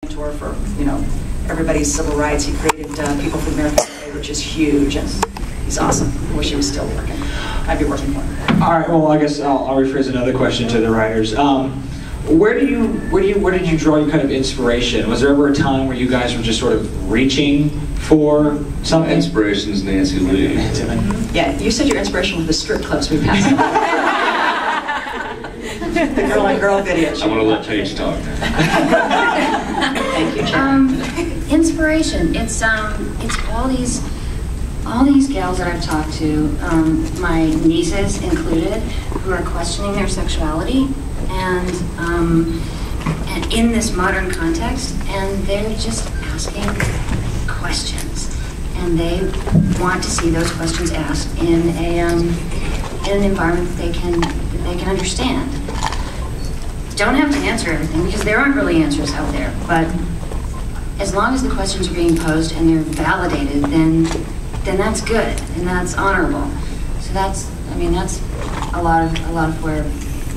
mentor for, everybody's civil rights. He created People for America Today, which is huge, and he's awesome. I wish he was still working. I'd be working for him. All right. Well, I guess I'll rephrase another question to the writers. Where did you draw your kind of inspiration? Was there ever a time where you guys were just sort of reaching for something? My inspiration is Nancy Lee. Yeah, you said your inspiration was the strip clubs we passed. The girl on girl videos. I want to let Paige talk. Thank you, Jen. Inspiration. It's all these gals that I've talked to, my nieces included, who are questioning their sexuality and in this modern context, and they're just asking questions, and they want to see those questions asked in an environment that they can understand. Don't have to answer everything, because there aren't really answers out there, but as long as the questions are being posed and they're validated, then that's good and that's honorable. So that's a lot of where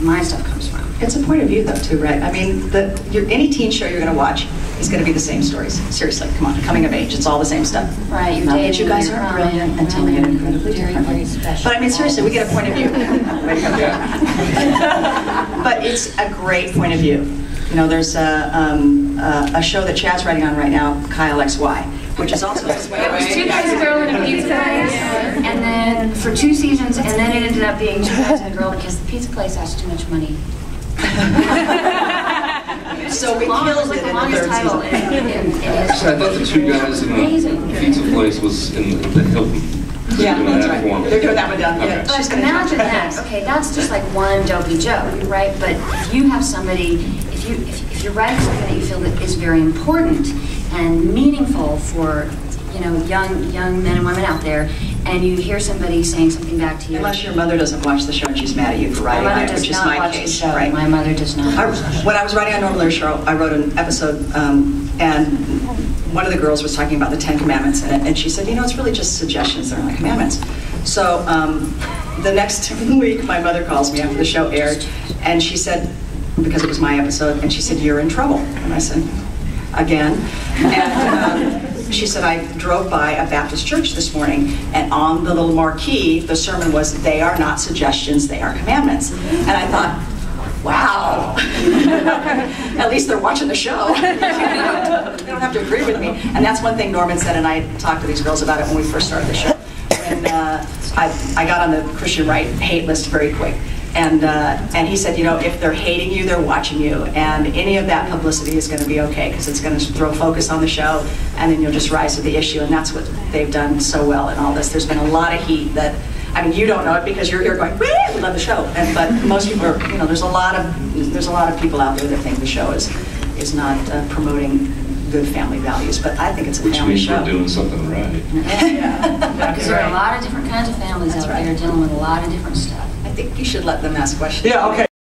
my stuff comes from. It's a point of view, though, too, right? I mean, any teen show you're going to watch is going to be the same stories. Seriously, come on, coming of age, it's all the same stuff. Right, you're Not dating, that you guys are brilliant until they get incredibly different. very special. But I mean, seriously, we get a point of view. But it's a great point of view. There's a show that Chad's writing on right now, Kyle XY, which is also this way. It was 2 guys, a girl, and a pizza place, and then for 2 seasons, and then it ended up being 2 guys and a girl because the pizza place asked too much money. So we killed it in the 3rd season. Actually, I thought the 2 guys in the pizza place was in the Hilton. Yeah, that's right. They're doing that one down. Okay. Yeah, But imagine that. Okay, that's just like one dopey joke, right? But if you have somebody, if you're writing something that you feel that is very important and meaningful for young men and women out there, and you hear somebody saying something back to you. Unless your mother doesn't watch the show and she's mad at you for writing on it, which is my case. Right? My mother does not. When I was writing on Normal Lear's show, I wrote an episode, and one of the girls was talking about the 10 Commandments in it, and she said, it's really just suggestions, they're not commandments. So the next week, my mother calls me after the show aired, and she said, because it was my episode, and she said, "You're in trouble." And I said, "Again?" And she said, "I drove by a Baptist church this morning, and on the little marquee, the sermon was, 'They are not suggestions, they are commandments.'" And I thought, wow, at least they're watching the show. They don't have to agree with me. And that's one thing Norman said, and I talked to these girls about it when we first started the show. And I got on the Christian right hate list very quick. And he said, if they're hating you, they're watching you, and any of that publicity is going to be okay, because it's going to throw focus on the show, and then you'll just rise to the issue, and that's what they've done so well in all this. There's been a lot of heat that, you don't know it because you're going, "Woo, we love the show," but most people are, there's a lot of people out there that think the show is not promoting good family values, but I think it's a family show. Which means we're doing something right. Yeah, Because there are a lot of different kinds of families out there dealing with a lot of different stuff. I think you should let them ask questions. Yeah, okay.